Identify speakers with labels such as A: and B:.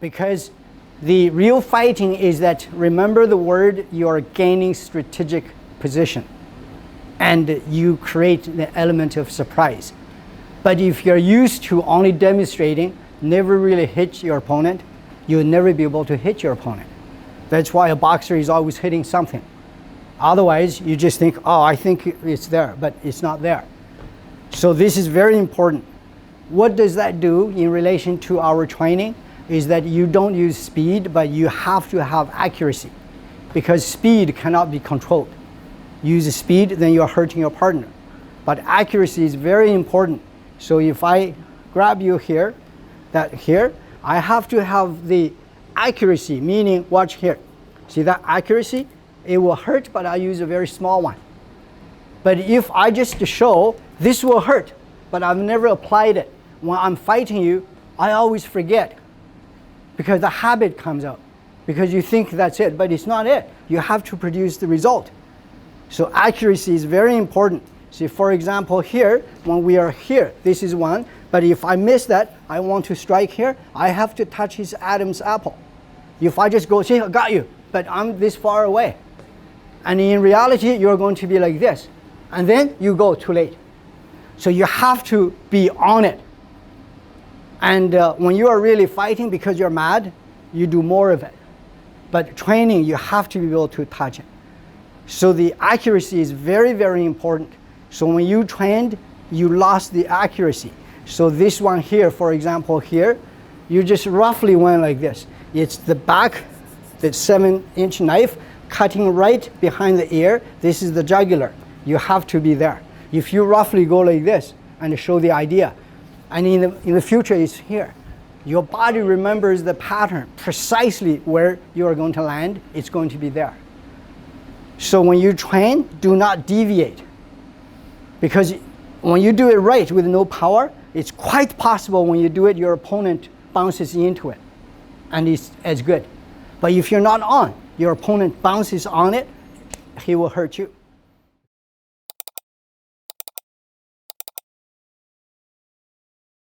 A: Because the real fighting is that, remember the word, you are gaining strategic position and you create the element of surprise. But if you're used to only demonstrating, never really hit your opponent, you'll never be able to hit your opponent. That's why a boxer is always hitting something. Otherwise, you just think, oh, I think it's there, but it's not there. So this is very important. What does that do in relation to our training? Is that you don't use speed, but you have to have accuracy, because speed cannot be controlled. Use speed, then you're hurting your partner. But accuracy is very important. So if I grab you here, I have to have the accuracy, meaning watch here. See that accuracy? It will hurt, but I use a very small one. But if I just show, this will hurt, but I've never applied it. When I'm fighting you, I always forget, because the habit comes out, because you think that's it, but it's not it. You have to produce the result. So accuracy is very important. See, for example, here, when we are here, this is one, but if I miss that, I want to strike here, I have to touch his Adam's apple. If I just go, see, I got you, but I'm this far away. And in reality, you're going to be like this. And then you go too late. So you have to be on it. And when you are really fighting because you're mad, you do more of it. But training, you have to be able to touch it. So the accuracy is very, very important. So when you trained, you lost the accuracy. So this one here, for example, here, you just roughly went like this. It's the back, the 7-inch knife, cutting right behind the ear. This is the jugular. You have to be there. If you roughly go like this and show the idea, and in the future it's here. Your body remembers the pattern, precisely where you are going to land, it's going to be there. So when you train, do not deviate. Because when you do it right with no power, it's quite possible when you do it, your opponent bounces into it, and it's as good. But if you're not on, your opponent bounces on it, he will hurt you.